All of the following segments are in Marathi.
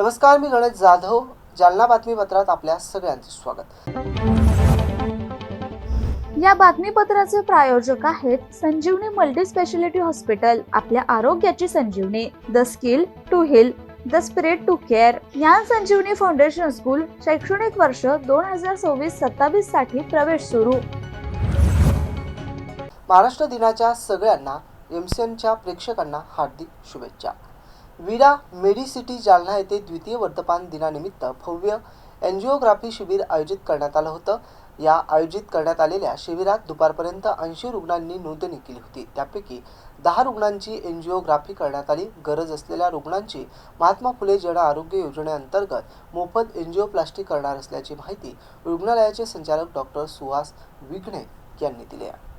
नमस्कार, मी गणेश जाधव. जालना बातमीपत्रात आपल्या सगळ्यांचे स्वागत. या बातमीपत्राचे प्रायोजक आहेत संजीवनी मल्टी स्पेशालिटी हॉस्पिटल. आपल्या आरोग्याची संजीवनी. The skill to heal, the spirit to care. Gyan Sanjivani foundation school. शैक्षणिक वर्ष 2026-27 साठी प्रवेश सुरू. महाराष्ट्र दिनाच्या सगळ्यांना एमसीएनच्या प्रेक्षकांना हार्दिक शुभेच्छा. वीरा मेडिसिटी जालना येथे द्वितीय वर्धमान दिनानिमित्त भव्य एन्जिओग्राफी शिबिर आयोजित करण्यात आलं होतं. या आयोजित करण्यात आलेल्या शिबिरात दुपारपर्यंत 80 रुग्णांनी नोंदणी केली होती. त्यापैकी 10 रुग्णांची एन्जिओग्राफी करण्यात आली. गरज असलेल्या रुग्णांची महात्मा फुले जन आरोग्य योजनेअंतर्गत मोफत एन्जिओप्लास्टी करणार असल्याची माहिती रुग्णालयाचे संचालक डॉक्टर सुहास विघ्ने यांनी दिली आहे.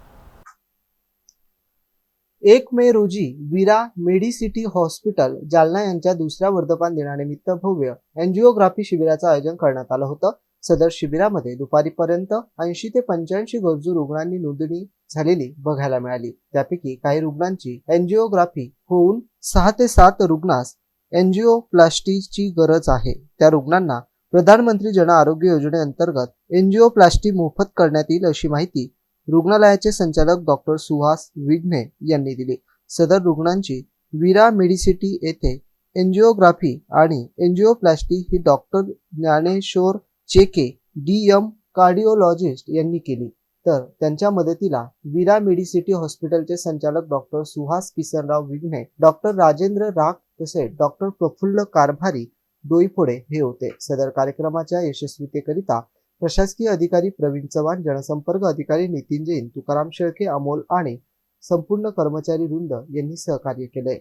1 मे रोजी वीरा मेडिसिटी हॉस्पिटल जालना यांच्या दुसऱ्या वर्धमान दिनानिमित्त भव्य एन्जिओग्राफी शिबिराचं आयोजन करण्यात आलं होतं. सदर शिबिरामध्ये दुपारीपर्यंत 80 ते 85 गरजू रुग्णांनी नोंदणी झालेली बघायला मिळाली. त्यापैकी काही रुग्णांची एन्जिओग्राफी होऊन 6 ते 7 रुग्णास एन्जिओप्लास्टीची गरज आहे. त्या रुग्णांना प्रधानमंत्री जन आरोग्य योजनेअंतर्गत एन्जिओप्लास्टी मोफत करण्यात येईल अशी माहिती रुग्णालयाचे संचालक डॉक्टर सुहास विघ्ने यांनी दिली. सदर रुग्णांची वीरा मेडिसिटी येथे एन्जिओग्राफी आणि एन्जिओप्लास्टी ही doctor Dnyaneshwar Cheke DM cardiologist यांनी केली. तर त्यांच्या मदतीला वीरा मेडिसिटी हॉस्पिटलचे संचालक डॉक्टर सुहास किसनराव विघ्ने, डॉक्टर राजेंद्र राख तसेच डॉक्टर प्रफुल्ल कारभारी डोईफोडे हे होते. सदर कार्यक्रमाच्या यशस्वीतेकरिता प्रशासकीय अधिकारी प्रवीण चव्हाण, जनसंपर्क अधिकारी नितीन जैन, तुकाराम शेळके, अमोल आणि संपूर्ण कर्मचारी वृंद यांनी सहकार्य केले.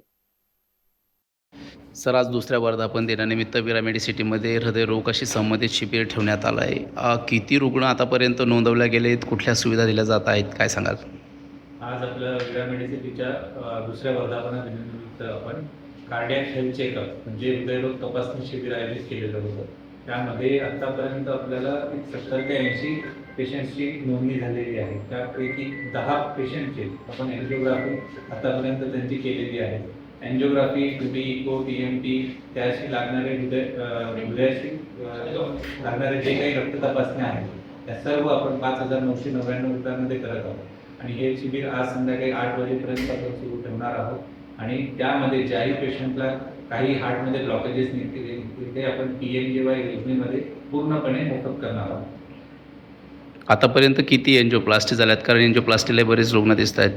सर, आज दुसऱ्या वर्धापन दिनानिमित्त वीरा मेडिसिटीमध्ये हृदयरोगाशी संबंधित शिबिर ठेवण्यात आलं आहे. किती रुग्ण आतापर्यंत नोंदवल्या गेलेत? कुठल्या सुविधा दिल्या जात आहेत? काय सांगाल? आज आपल्या वीरा मेडिसिटीच्या दुसऱ्या वर्धापन दिनानिमित्त आपण कार्डियक हेल्थ चेकअप म्हणजे हृदयरोग तपासणी शिबिर आयोजित केलेलं होतं. त्यामध्ये आत्तापर्यंत आपल्याला 70 ते 80 पेशंट्सची नोंदणी झालेली आहे. त्यापैकी 10 पेशंटची आपण एन्जिओग्राफी आतापर्यंत त्यांची केलेली आहे. एन्जिओग्राफी, TB, इको, TMT त्याशी लागणारे हृदयाशी लागणारे जे काही रक्त तपासण्या आहेत त्या सर्व आपण 5,999 रुपयांमध्ये करत आहोत. आणि हे शिबिर आज संध्याकाळी 8 वाजेपर्यंत आपण सुरू ठेवणार आहोत. आणि त्यामध्ये ज्याही पेशंटला काही हार्टमध्ये ब्लॉकेजेस निघतील ते आपण PMJY योजनेमध्ये पूर्णपणे मोफत करणार आहोत. आतापर्यंत किती एन्जिओप्लास्टी झाल्यात? कारण एन्जिओप्लास्टीला बरेच रुग्ण दिसत आहेत.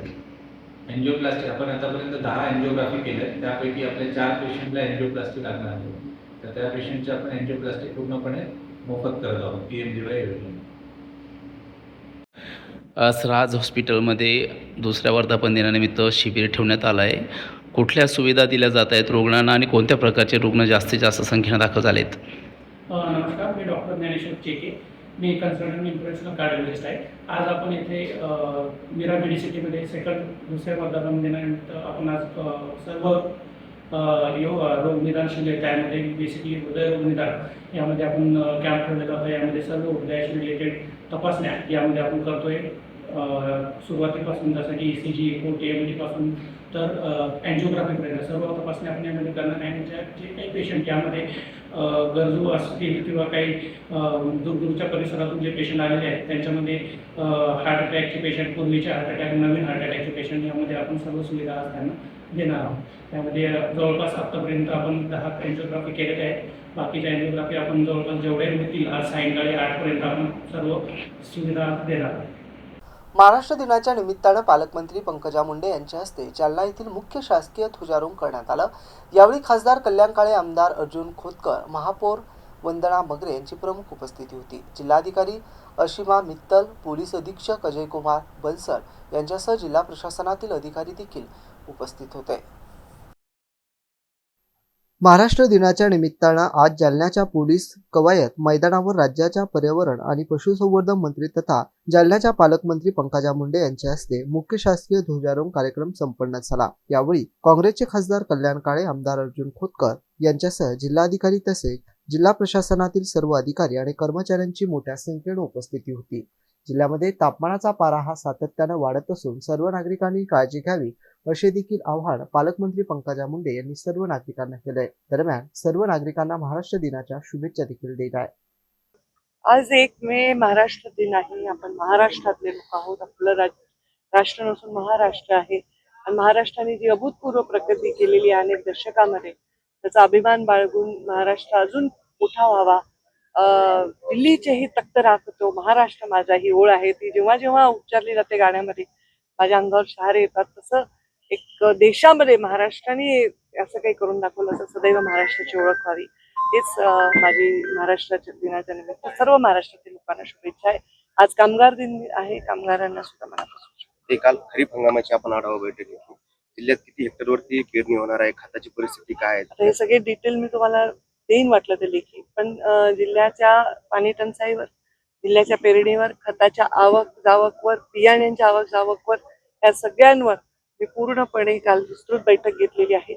एन्जिओप्लास्टी आपण आतापर्यंत 10 एन्जिओग्राफी केल्या. त्यापैकी आपल्या 4 पेशंटला एन्जिओप्लास्टी लागणार आहे. तर त्या पेशंटची आपण एन्जिओप्लास्टी पूर्णपणे मोफत करत आहोत PMJY योजनेमध्ये. आज हॉस्पिटलमध्ये दुसऱ्या वर्धापन दिनानिमित्त शिबिर ठेवण्यात आलं आहे. कुठल्या सुविधा दिल्या जात आहेत रुग्णांना आणि कोणत्या प्रकारचे रुग्ण जास्तीत जास्त संख्येने दाखल झालेत? नमस्कार, मी डॉक्टर ज्ञानेश्वर चेके. मी कन्सल्टंट इंटरनॅशनल कार्डिओलॉजिस्ट आहे. आज आपण इथे वीरा मेडिसिटीमध्ये दुसऱ्या वर्धापन दिनानिमित्त आपण आज सर्व रोग निदान शिबिर त्यामध्ये बेसिकली हृदयरोग निदान यामध्ये आपण कॅम्प ठेवलेला होता. यामध्ये सर्व हृदयाशी रिलेटेड तपासण्या यामध्ये आपण करतोय. सुरुवातीपासून जसं की ECG, इको, TMT पासून तर एन्जिओग्राफीपर्यंत सर्व तपासण्या आपण यामध्ये करणार आहे. जे काही पेशंट यामध्ये गरजू असतील किंवा काही दूरदूरच्या परिसरातून जे पेशंट आलेले आहेत त्यांच्यामध्ये हार्ट अटॅकचे पेशंट, पूर्वीचे हार्ट अटॅक, नवीन हार्ट अटॅकचे पेशंट यामध्ये आपण सर्व सुविधा आज त्यांना देणार आहोत. त्यामध्ये जवळपास आत्तापर्यंत आपण 10 एन्जिओग्राफी केलेल्या आहेत. बाकीच्या एन्जिओग्राफी आपण जवळपास जेवढे होतील आज सायंकाळी 8पर्यंत आपण सर्व सुविधा देणार आहोत. महाराष्ट्र दिनाच्या निमित्तानं पालकमंत्री पंकजा मुंडे यांच्या हस्ते जालना येथील मुख्य शासकीय ध्वजारोहण करण्यात आलं. यावेळी खासदार कल्याण काळे, आमदार अर्जुन खोतकर, महापौर वंदना मगरे यांची प्रमुख उपस्थिती होती. जिल्हाधिकारी अशिमा मित्तल, पोलीस अधीक्षक अजय कुमार बलसर यांच्यासह जिल्हा प्रशासनातील अधिकारी देखील उपस्थित होते. महाराष्ट्र दिनाच्या निमित्तानं आज जालन्याच्या पोलीस कवायत मैदानावर राज्याच्या पर्यावरण आणि पशुसंवर्धन मंत्री तथा जालन्याच्या पालकमंत्री पंकजा मुंडे यांच्या हस्ते मुख्य शासकीय ध्वजारोहण कार्यक्रम संपन्न झाला. यावेळी काँग्रेसचे खासदार कल्याण काळे, आमदार अर्जुन खोतकर यांच्यासह जिल्हाधिकारी तसेच जिल्हा प्रशासनातील सर्व अधिकारी आणि कर्मचाऱ्यांची मोठ्या संख्येने उपस्थिती होती. जिल्ह्यामध्ये तापमानाचा पारा हा सातत्याने वाढत असून सर्व नागरिकांनी काळजी घ्यावी असे देखील आवाहन पालकमंत्री पंकजा मुंडे यांनी सर्व नागरिकांना केलंय. दरम्यान सर्व नागरिकांना महाराष्ट्र दिनाच्या शुभेच्छा देखील देत आहे. आज 1 मे महाराष्ट्र दिन आहे. आपण महाराष्ट्रातले लोक आहोत. आपलं राष्ट्र नसून महाराष्ट्र आहे आणि महाराष्ट्राने जी अभूतपूर्व प्रगती केलेली आहे अनेक दशकामध्ये, त्याचा अभिमान बाळगून महाराष्ट्र अजून मोठा व्हावा. दिल्लीचेही तख्त राखतो महाराष्ट्र माझा ही ओळ आहे. ती जेव्हा जेव्हा उच्चारली जाते गाण्यामध्ये माझ्या अंगावर शहारे येतात. तसं एक देशामध्ये महाराष्ट्राने असं काही करून दाखवलं असं सदैव महाराष्ट्राची ओळख व्हावी, हेच माझी महाराष्ट्राच्या दिनाच्या निमित्त सर्व महाराष्ट्रातील लोकांना शुभेच्छा आहे. आज कामगार दिन आहे. कामगारांना सुद्धा मनापासून शुभेच्छा. ते काल खरीप हंगामाची आपण आढावा बैठक घेतली. जिल्ह्यात किती हेक्टरवरती पेरणी होणार आहे, खताची परिस्थिती काय आहे? आता हे सगळे डिटेल मी तुम्हाला देईन वाटलं ते लेखी, पण जिल्ह्याच्या पाणी टंचाईवर, जिल्ह्याच्या पेरणीवर, खताच्या आवक जावकवर, बियाण्यांच्या आवक जावकवर, या सगळ्यांवर मी पूर्णपणे काल विस्तृत बैठक घेतलेली आहे.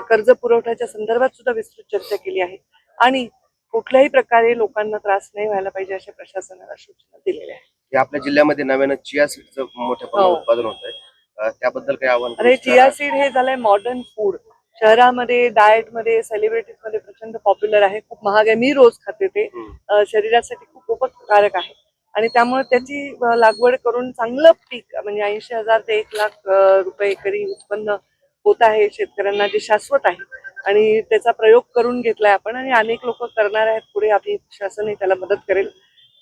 कर्ज पुरवठ्याच्या संदर्भात सुद्धा विस्तृत चर्चा केली आहे आणि कुठल्याही प्रकारे लोकांना त्रास नाही व्हायला पाहिजे अशा प्रशासनाला सूचना दिलेल्या आहेत. हे आपल्या जिल्ह्यामध्ये नव्यानं चिया सीडचं मोठ्या प्रमाणात उत्पादन होत आहे, त्याबद्दल काही आव्हान? अरे, चिया सीड हे झालंय मॉडर्न फूड. शहरामध्ये, डाएटमध्ये, सेलिब्रिटीजमध्ये प्रचंड पॉप्युलर आहे. खूप महाग आहे. मी रोज खाते ते. शरीरासाठी खूप उपकारक आहे आणि त्यामुळे त्याची लागवड करून चांगलं पीक म्हणजे 80,000 ते 1,00,000 रुपये एकरी उत्पन्न होत आहे शेतकऱ्यांना, जे शाश्वत आहे आणि त्याचा प्रयोग करून घेतलाय आपण आणि अनेक लोक करणार आहेत. पुढे आपली शासनही त्याला मदत करेल.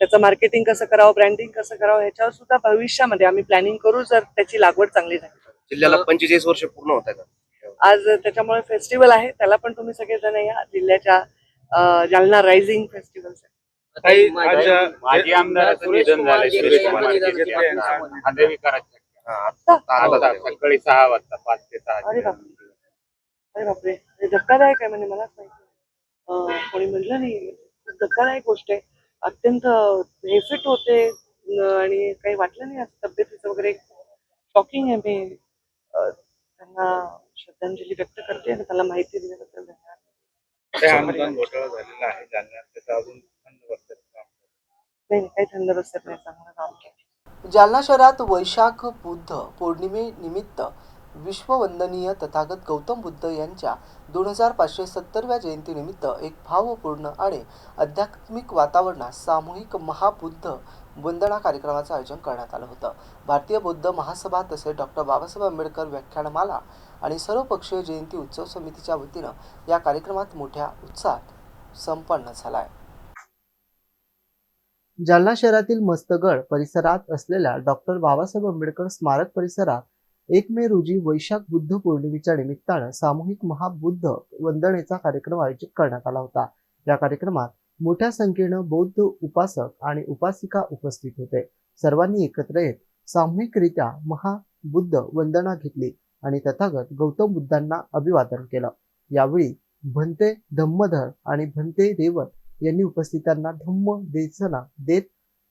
त्याचं मार्केटिंग कसं करावं, ब्रँडिंग कसं करावं, ह्याच्यावर सुद्धा भविष्यामध्ये आम्ही प्लॅनिंग करू जर त्याची लागवड चांगली झाली. जिल्ह्याला 45 वर्ष पूर्ण होत आहेत. आज त्याच्यामुळे फेस्टिवल आहे, त्याला पण तुम्ही सगळेजण या. जिल्ह्याच्या जालना रायझिंग फेस्टिवल माजी आमदाराचं निधन झालंय सुरेश कुमार सकाळी 6 वाजता 5 ते 6. अरे बापरे, हे धक्कादायक आहे. म्हणजे मलाच माहिती कोणी म्हटलं नाही. धक्कादायक गोष्ट आहे. अत्यंत हेफिट होते आणि काही वाटलं नाही असं तब्येतीचं वगैरे. शॉकिंग आहे. मी त्यांना श्रद्धांजली व्यक्त करते आणि त्याला माहिती दिल्याबद्दल धन्यवाद. अनुदान घोटाळा झालेला आहे जालन्यात, त्याचं अजून थंड बसतात नाही, काही थंड बसत नाही. चांगलं काम केलं. जालना शहरात वैशाख बुद्ध पौर्णिमेनिमित्त विश्ववंदनीय तथागत गौतम बुद्ध यांच्या 2570व्या जयंतीनिमित्त एक भावपूर्ण आणि आध्यात्मिक वातावरणात सामूहिक महाबुद्ध वंदना कार्यक्रमाचं आयोजन करण्यात आलं होतं. भारतीय बौद्ध महासभा तसेच डॉक्टर बाबासाहेब आंबेडकर व्याख्यानमाला आणि सर्वपक्षीय जयंती उत्सव समितीच्या वतीनं या कार्यक्रमात मोठ्या उत्साहात संपन्न झालाय. जालना शहरातील मस्तगड परिसरात असलेल्या डॉक्टर बाबासाहेब आंबेडकर स्मारक परिसरात 1 मे रोजी वैशाख बुद्ध पौर्णिमेच्या निमित्तानं सामूहिक महाबुद्ध वंदनेचा कार्यक्रम आयोजित करण्यात आला होता. या कार्यक्रमात मोठ्या संख्येनं बौद्ध उपासक आणि उपासिका उपस्थित होते. सर्वांनी एकत्र येत सामूहिकरित्या महाबुद्ध वंदना घेतली आणि तथागत गौतम बुद्धांना अभिवादन केलं. यावेळी भंते धम्मधर आणि भंते रेवत यांनी उपस्थितांना धम्म देसना देत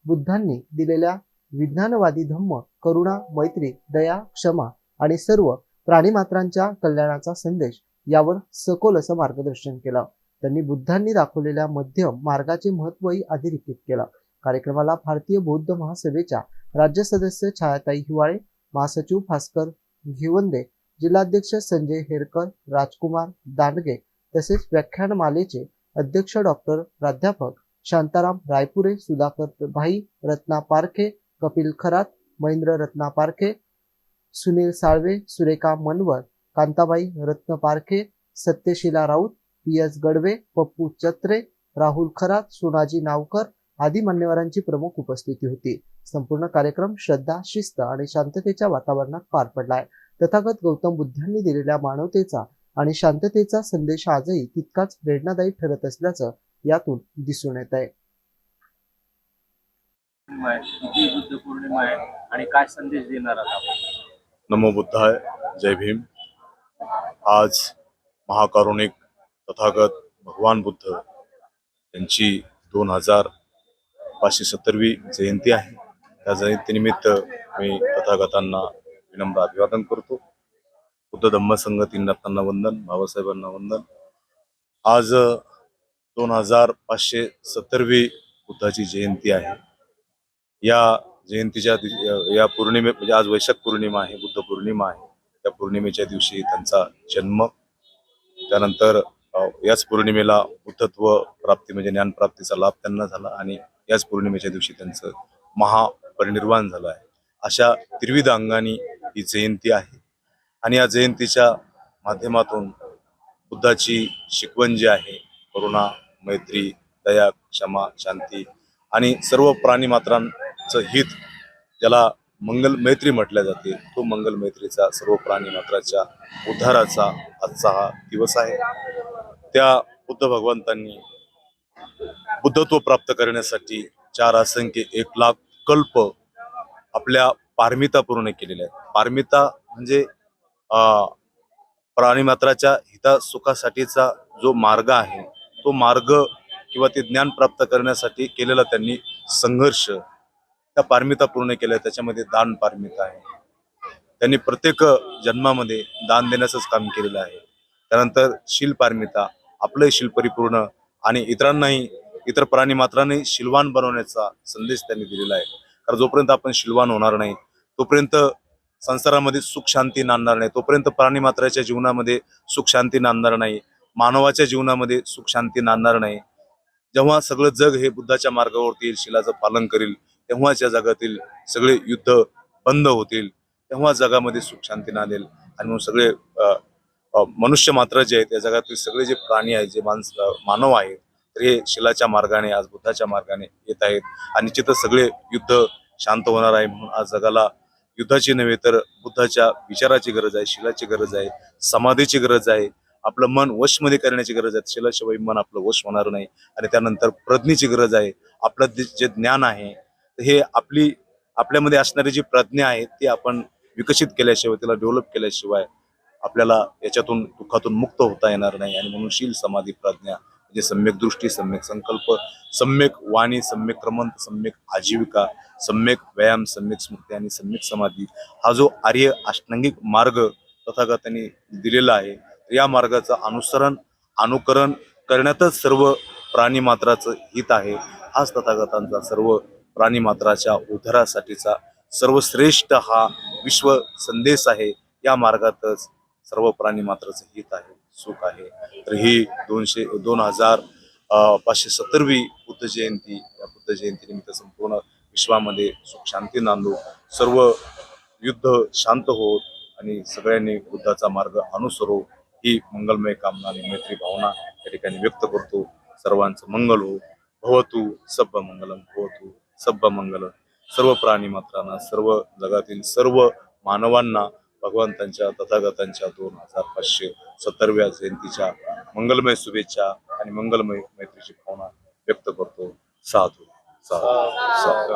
बुद्धांनी दिलेल्या विज्ञानवादी धम्म, करुणा, मैत्री, दया, क्षमा आणि सर्व प्राणीमात्रांच्या कल्याणाचा संदेश यावर सखोल असं मार्गदर्शन केलं. त्यांनी बुद्धांनी दाखवलेल्या मध्यम मार्गाचे महत्त्वही अधोरेखित केलं. कार्यक्रमाला भारतीय बौद्ध महासभेच्या राज्य सदस्य छायाताई हिवाळे, महासचिव भास्कर घिवंदे, जिल्हाध्यक्ष संजय हेरकर, राजकुमार दांडगे तसेच व्याख्यानमालेचे अध्यक्ष डॉक्टर प्राध्यापक शांताराम रायपुरे, सुधाकर भाई, रत्ना पारखे, कपिल खरात, महेंद्र रत्ना पारखे, सुनील साळवे, सुरेखा मनवर, कांताबाई रत्न पारखे, सत्यशीला राऊत, पी.एस. गडवे, पप्पू चत्रे, राहुल खरात, सोनाजी नावकर आदी मान्यवरांची प्रमुख उपस्थिती होती. संपूर्ण कार्यक्रम श्रद्धा, शिस्त आणि शांततेच्या वातावरणात पार पडलाय. तथागत गौतम बुद्धांनी दिलेल्या मानवतेचा आणि शांततेचा संदेश आजही तितकाच प्रेरणादायी ठरत असल्याचं यातून दिसून येत आहे. बुद्ध पौर्णिमा आहे आणि काय संदेश देणार आहात आपण? नमो बुद्धाय, जय भीम. आज महाकारुणिक तथागत भगवान बुद्ध यांची 2570वी जयंती आहे. त्या जयंतीनिमित्त मी तथागतांना विनम्र अभिवादन करतो. बुद्ध धम्म संगतींना वंदन, बाबासाहेबांना वंदन. आज 2570वी बुद्धाची जयंती आहे. या जयंतीच्या या पौर्णिमे म्हणजे आज वैशाख पौर्णिमा आहे, बुद्ध पौर्णिमा आहे. त्या पौर्णिमेच्या दिवशी त्यांचा जन्म, त्यानंतर याच पौर्णिमेला बुद्धत्व प्राप्ती म्हणजे ज्ञानप्राप्तीचा लाभ त्यांना झाला आणि याच पौर्णिमेच्या दिवशी त्यांचं महापरिनिर्वाण झालं आहे. अशा त्रिविध अंगाने ही जयंती आहे आणि या जयंतीच्या माध्यमातून बुद्धाची शिकवण जी आहे, करुणा, मैत्री, दया, क्षमा, शांती आणि सर्व प्राणीमात्रांचं हित, ज्याला मंगल मैत्री म्हटल्या जाते, तो मंगल मैत्रीचा सर्व प्राणीमात्राच्या उद्धाराचा आजचा हा दिवस आहे. त्या बुद्ध भगवंतांनी बुद्धत्व प्राप्त करण्यासाठी 4 असंख्य 1,00,000 कल्प आपल्या पारमिता पूर्ण केलेल्या आहेत. पारमिता म्हणजे प्राणीमात्राच्या हिता सुखासाठीचा जो मार्ग आहे, तो मार्ग किंवा ते ज्ञान प्राप्त करण्यासाठी केलेला त्यांनी संघर्ष, त्या पारमिता पूर्ण केल्या. त्याच्यामध्ये दान पारमिता आहे. त्यांनी प्रत्येक जन्मामध्ये दान देण्याचंच काम केलेलं आहे. त्यानंतर शील पारमिता, आपलं शील परिपूर्ण आणि इतरांनाही, इतर प्राणीमात्रांनाही शीलवान बनवण्याचा संदेश त्यांनी दिलेला आहे. कारण जोपर्यंत आपण शीलवान होणार नाही तोपर्यंत संसारामध्ये सुख शांती नांदणार नाही, तोपर्यंत प्राणीमात्राच्या जीवनामध्ये सुख शांती नांदणार नाही, मानवाच्या जीवनामध्ये सुख शांती नांदणार नाही. जेव्हा सगळं जग हे बुद्धाच्या मार्गावरती येईल, शीलाचं पालन करेल, तेव्हाच या जगातील सगळे युद्ध बंद होतील, तेव्हा जगामध्ये सुख शांती नांदेल. आणि मग सगळे मनुष्य मात्र जे आहेत, या जगातील सगळे जे प्राणी आहेत, जे मानव आहेत, तर हे शिलाच्या मार्गाने, आज बुद्धाच्या मार्गाने येत आहेत आणि निश्चितच सगळे युद्ध शांत होणार आहे. म्हणून आज जगाला युद्धाची नव्हे तर बुद्धाच्या विचाराची गरज आहे, शिलाची गरज आहे, समाधीची गरज आहे, आपलं मन वशमध्ये करण्याची गरज आहे. शिलाशिवाय मन आपलं वश होणार नाही. आणि त्यानंतर प्रज्ञेची गरज आहे. आपलं जे ज्ञान आहे हे आपल्यामध्ये असणारी जी प्रज्ञा आहे ती आपण विकसित केल्याशिवाय, तिला डेव्हलप केल्याशिवाय आपल्याला याच्यातून दुःखातून मुक्त होता येणार नाही. आणि म्हणून शील, समाधी, प्रज्ञा म्हणजे सम्यक दृष्टी, सम्यक संकल्प, सम्यक वाणी, सम्यक क्रमंत, सम्यक आजीविका, सम्यक व्यायाम, सम्यक स्मृती आणि सम्यक समाधी, हा जो आर्य अष्टांगिक मार्ग तथागतांनी दिलेला आहे, या मार्गाचं अनुकरण करण्यातच सर्व प्राणीमात्राचं हित आहे. हाच तथागतांचा सर्व प्राणीमात्राच्या उद्धारासाठीचा सर्वश्रेष्ठ हा विश्व संदेश आहे. या मार्गातच सर्व प्राणीमात्राचं हित आहे, सुख आहे. तर ही 570वी बुद्ध जयंती, या बुद्ध जयंतीनिमित्त संपूर्ण विश्वामध्ये सुख शांती नांदो, सर्व युद्ध शांत होत आणि सगळ्यांनी बुद्धाचा मार्ग अनुसरो, ही मंगलमय कामना आणि मैत्री भावना या ठिकाणी व्यक्त करतो. सर्वांचं मंगल हो. भवतु सब्ब मंगलम, भवतु सब्ब मंगलम. सर्व प्राणीमात्रांना, सर्व जगातील सर्व मानवांना भगवंतांच्या तथागतांच्या 2570व्या जयंतीच्या मंगलमय शुभेच्छा आणि मंगलमय मैत्रीची भावना व्यक्त करतो. साधू साधू.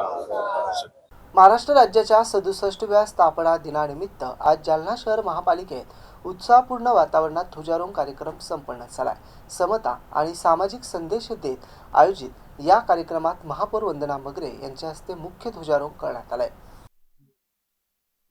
महाराष्ट्र राज्याच्या 67व्या स्थापना दिनानिमित्त आज जालना शहर महापालिकेत उत्साहपूर्ण वातावरणात ध्वजारोहण कार्यक्रम संपन्न झाला. समता आणि सामाजिक संदेश देत आयोजित या कार्यक्रमात महापौर वंदना मगरे यांच्या हस्ते मुख्य ध्वजारोहण करण्यात आले.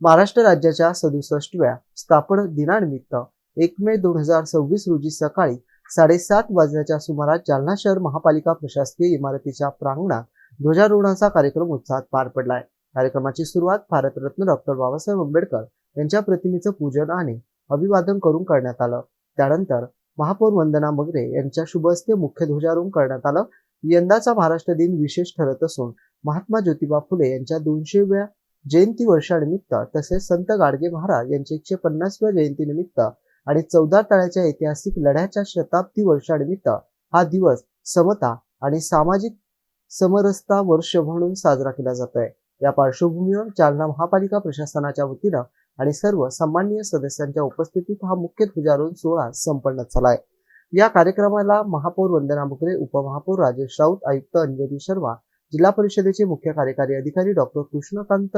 महाराष्ट्र राज्याच्या 67व्या स्थापना दिनानिमित्त 1 मे 2026 रोजी सकाळी 7:30 वाजण्याच्या सुमारास जालना शहर महापालिका प्रशासकीय इमारतीच्या प्रांगणात ध्वजारोहणाचा कार्यक्रम उत्साहात पार पडलाय. कार्यक्रमाची सुरुवात भारतरत्न डॉक्टर बाबासाहेब आंबेडकर यांच्या प्रतिमेचं पूजन आणि अभिवादन करून करण्यात आलं. त्यानंतर महापौर वंदना मगरे यांच्या शुभ हस्ते मुख्य ध्वजारोहण करण्यात आलं. यंदाचा महाराष्ट्र दिन विशेष ठरत असून महात्मा ज्योतिबा फुले यांच्या 200व्या जयंती वर्षानिमित्त तसेच संत गाडगे महाराज यांच्या 150व्या जयंतीनिमित्त आणि 14 तळ्याच्या ऐतिहासिक लढ्याच्या शताब्दी वर्षानिमित्त हा दिवस समता आणि सामाजिक समरसता वर्ष म्हणून साजरा केला जातोय. या पार्श्वभूमीवर जालना महापालिका प्रशासनाच्या वतीनं आणि सर्व सन्माननीय सदस्यांच्या उपस्थितीत हा मुख्य ध्वजारोहण सोहळा संपन्न झालाय. या कार्यक्रमाला महापौर वंदना मगरे, उपमहापौर राजेश राऊत, आयुक्त अंजली शर्मा, जिल्हा परिषदेचे मुख्य कार्यकारी अधिकारी डॉक्टर कृष्णकांत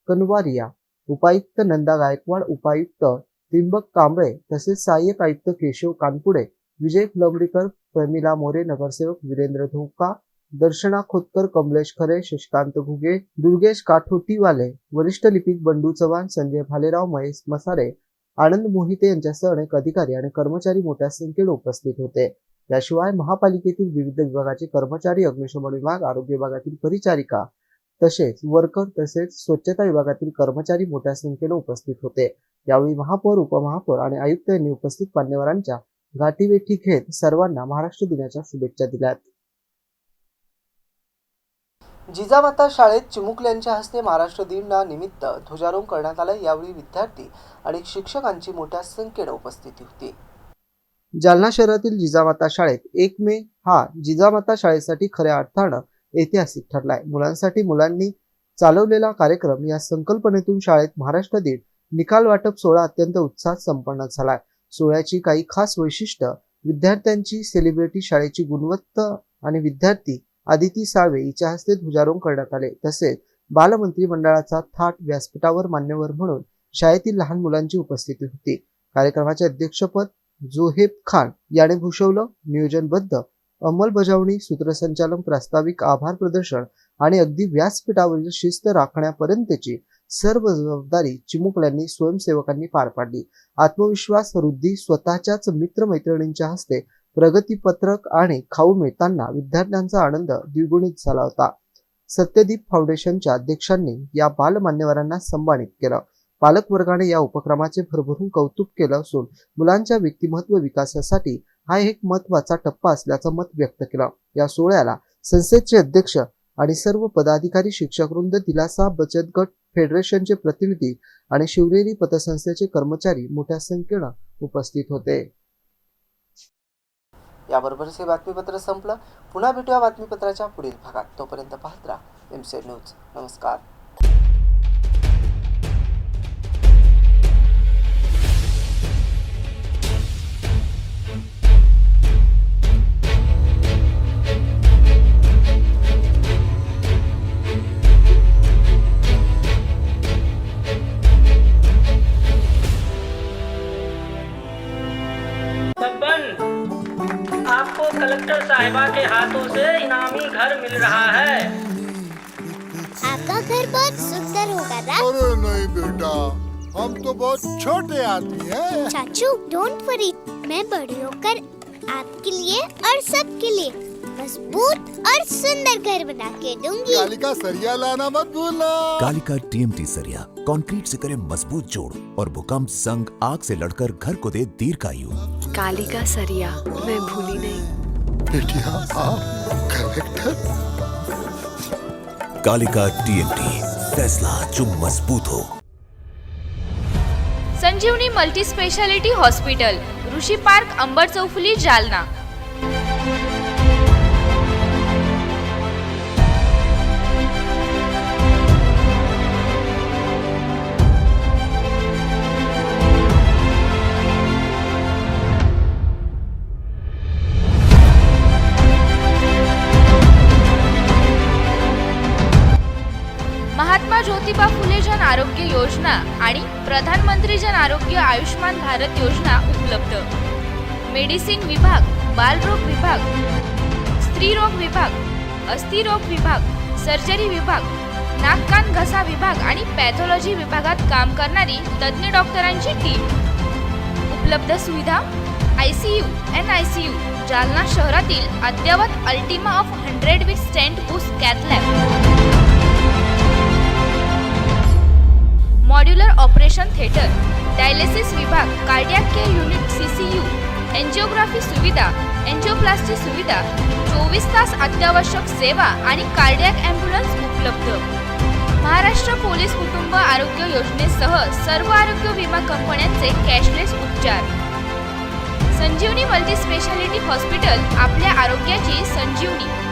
कनवारिया, उपायुक्त नंदा गायकवाड, उपायुक्त त्रिंबक कांबळे तसेच सहाय्यक आयुक्त केशव कानपुडे, विजय फुलंब्रीकर, प्रमिला मोरे, नगरसेवक वीरेंद्र धोका, दर्शना खोतकर, कमलेश खरे, शशिकांत घुगे, दुर्गेश काठोटीवाले, वरिष्ठ लिपिक बंडू चव्हाण, संजय भालेराव, महेश मसारे, आनंद मोहिते यांच्यासह अनेक अधिकारी आणि कर्मचारी मोठ्या संख्येने उपस्थित होते. याशिवाय महापालिकेतील विविध विभागाचे कर्मचारी, अग्निशमन विभाग, आरोग्य विभागातील परिचारिका तसेच वर्कर तसेच स्वच्छता विभागातील कर्मचारी मोठ्या संख्येने उपस्थित होते. यावेळी महापौर, उपमहापौर आणि आयुक्त यांनी उपस्थित मान्यवरांच्या गाठीभेटी घेत सर्वांना महाराष्ट्र दिनाच्या शुभेच्छा दिल्यात. जिजामाता शाळेत चिमुकल्यांच्या हस्ते महाराष्ट्र दिनानिमित्त ध्वजारोहण करण्यात आलं. यावेळी विद्यार्थी आणि शिक्षकांची मोठ्या संख्येने उपस्थिती होती. जालना शहरातील जिजामाता शाळेत 1 मे हा जिजामाता शाळेसाठी खऱ्या अर्थानं ऐतिहासिक ठरलाय. मुलांनी चालवलेला कार्यक्रम या संकल्पनेतून शाळेत महाराष्ट्र दिन निकाल वाटप सोहळा अत्यंत उत्साहात संपन्न झालाय. सोहळ्याची काही खास वैशिष्ट्य, विद्यार्थ्यांची सेलिब्रिटी, शाळेची गुणवत्ता आणि विद्यार्थी आदिती साळवे हिच्या हस्ते ध्वजारोहण करण्यात आले. तसेच बालमंत्री मंडळाचा थाट व्यासपीठावर मान्यवर म्हणून शाळेतील लहान मुलांची उपस्थिती होती. कार्यक्रमाचे अध्यक्षपद जोहेब खान याने भूषवलं. नियोजनबद्ध अंमलबजावणी, सूत्रसंचालन, प्रास्ताविक, आभार प्रदर्शन आणि अगदी व्यासपीठावरील शिस्त राखण्यापर्यंतची सर्व जबाबदारी चिमुकल्यांनी स्वयंसेवकांनी पार पाडली. आत्मविश्वास वृद्धी, स्वतःच्याच मित्रमैत्रिणींच्या हस्ते प्रगतीपत्रक आणि खाऊ मिळताना विद्यार्थ्यांचा आनंद द्विगुणित झाला होता. सत्यदीप फाउंडेशनच्या अध्यक्षांनी या बालमान्यवरांना सन्मानित केलं. पालकवर्गाने या उपक्रमाचे भरभरून कौतुक केलं असून मुलांच्या व्यक्तिमत्व विकासासाठी हा एक महत्त्वाचा टप्पा असल्याचं मत व्यक्त केलं. या सोहळ्याला संस्थेचे अध्यक्ष आणि सर्व पदाधिकारी, शिक्षकवृंद, दिलासा बचत गट फेडरेशनचे प्रतिनिधी आणि शिवनेरी पतसंस्थेचे कर्मचारी मोठ्या संख्येनं उपस्थित होते. याबरोबरच हे बातमीपत्र संपलं. पुन्हा भेटूया बातमीपत्राच्या पुढील भागात. तोपर्यंत पाहत राहा MC न्यूज. नमस्कार. आपको कलेक्टर साहिबा के हाथों से इनामी घर मिल रहा है. आपका घर बहुत सुंदर होगा ना? अरे नहीं बेटा, हम तो बहुत छोटे आदमी हैं। चाचू डोंट वरी, मैं बड़ी होकर आपके लिए और सबके लिए मजबूत और सुंदर घर बना के दूंगी. कालिका सरिया लाना मत भूलना. कालिका TMT सरिया कंक्रीट से करे मजबूत जोड़ और भूकंप, संग, आग से लड़कर घर को दे दीर्घायु. कालिका सरिया मैं भूली नहीं. बेटिया आप कलेक्टर. कालिका TMT, फैसला जो मजबूत हो. संजीवनी मल्टी स्पेशालिटी हॉस्पिटल, ऋषी पार्क, अंबर चौफुली, जालना. महात्मा ज्योतिबा फुले जन आरोग्य योजना आणि प्रधानमंत्री जन आरोग्य आयुष्मान भारत योजना उपलब्ध. मेडिसिन विभाग, बालरोग विभाग, स्त्रीरोग विभाग, अस्थिरोग विभाग, सर्जरी विभाग, नाक कान घसा विभाग आणि पॅथॉलॉजी विभागात काम करणारी तज्ज्ञ डॉक्टरांची टीम. उपलब्ध सुविधा ICU, NICU. जालना शहरातील अद्ययावत Ultima of 100 with stent boost cath lab. Modular operation theatre, dialysis विभाग, cardiac care unit CCU, angiography सुविधा, एंजिओप्लास्टी सुविधा, 24 तास अत्यावश्यक सेवा आणि कार्डियक ॲम्ब्युलन्स उपलब्ध. महाराष्ट्र पोलीस कुटुंब आरोग्य योजनेसह सर्व आरोग्य विमा कंपन्यांचे कॅशलेस उपचार. संजीवनी मल्टी स्पेशालिटी हॉस्पिटल, आपल्या आरोग्याची संजीवनी.